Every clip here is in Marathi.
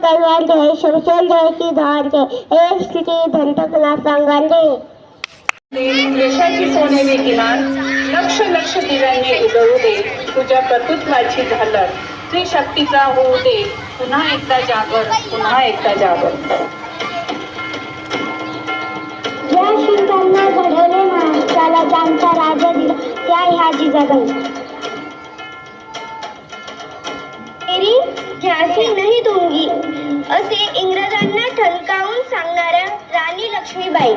कल्याण जय शिवसेन जय की धार जय एक स्थिती धनटकना सांगांडे देशाची सोनेरी किनार लक्ष लक्ष दिव्यांनी उजळू दे तुझ्या कर्तृत्वाची झालर स्त्री शक्तीचा होऊ दे पुन्हा एकदा जागर पुन्हा एकदा जागर. ज्या शिवकांना घडवले महाराष्ट्राला ज्यांचा राजा दिला त्या ह्या जिजाबाई. तेरी झांसी नहीं दूंगी असे इंग्रजांना ठणकावून सांगणाऱ्या राणी लक्ष्मीबाई.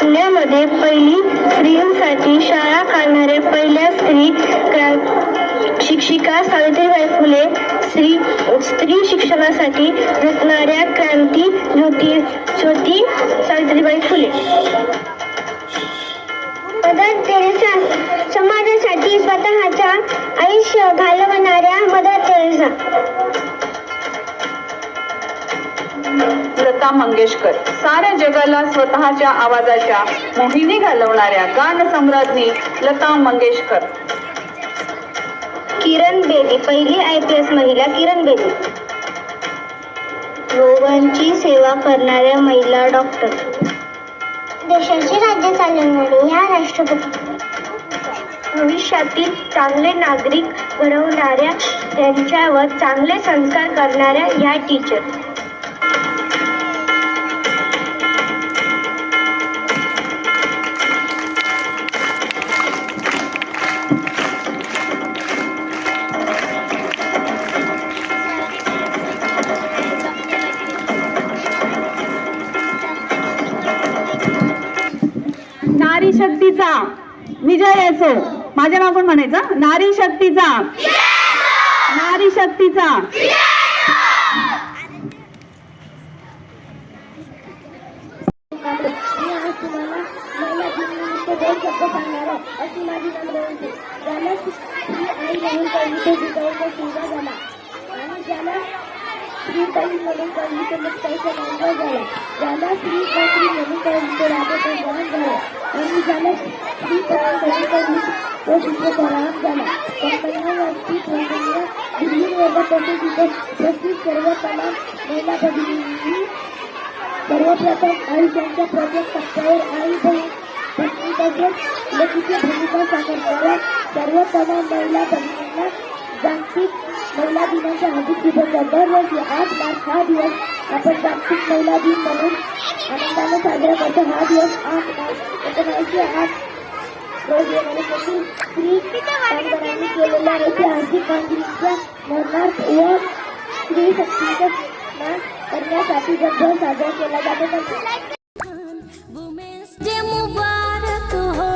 पुण्यामध्ये पहिली स्त्रियांसाठी शाळा काढणाऱ्या पहिल्या शिक्षिका सावित्रीबाई फुले. स्त्री शिक्षणासाठी झटणाऱ्या क्रांती ज्योती सावित्रीबाई फुले. मदर तेरेसा समाजासाठी स्वतःच्या आयुष्य घालवणाऱ्या मदर तेरेसा. लता मंगेशकर साऱ्या जगाला स्वतःच्या आवाजाच्या मोहिनी घालवणाऱ्या गान सम्राज्ञी लता मंगेशकर. किरण बेदी पहिली IPS महिला किरण बेदी. रोगांची सेवा करणाऱ्या महिला डॉक्टर. देशाचे राज्य चालवणारे ह्या राष्ट्रपती. भविष्यातील चांगले नागरिक घडवणाऱ्या त्यांच्यावर चांगले संस्कार करणाऱ्या ह्या टीचर. नारी शक्तीचा विजय असो. माझ्या नाव पण म्हणायचं नारी शक्तीचा. नारी शक्तीचा. सर्वप्रथम आयुष्याच्या प्रत्येक टप्प्यावर आई बहीण पत्नी तसेच लेकीची भूमिका साकारणाऱ्या सर्व तमाम महिला भगिनींना जागतिक महिला दिनाच्या हार्दिक शुभेच्छा. दरवर्षी 8 मार्च हा दिवस आपण जागतिक महिला दिन म्हणून आनंदाने साजरा करतो. हा दिवस 8 मार्च 1908 रोजी अमेरिकेतील स्त्री कामगारांनी केलेल्या ऐतिहासिक कामगिरीच्या स्मरणार्थ व स्त्री शक्तीचा मान करण्यासाठी जगभर साजरा केला जातो. वुमेन्स डे मुबारक हो,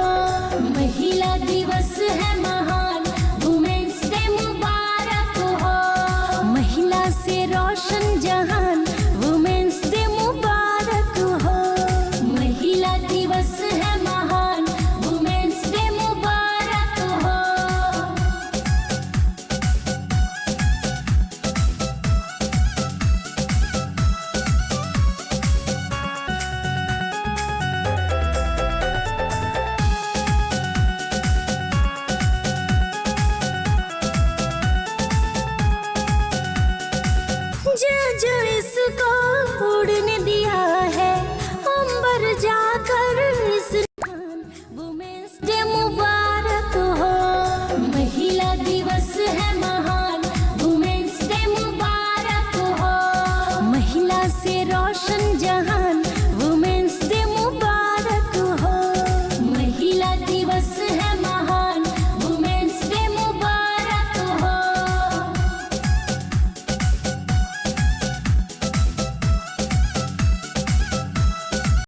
महिला दिवस है महान. वुमेन्स डे मुबारक हो, महिला से रोशन जहान. वुमेन्स डे मुबारक हो, महिला दिवस है महान. वुमेन्स डे मुबारक हो. जो जो इसको उड़ने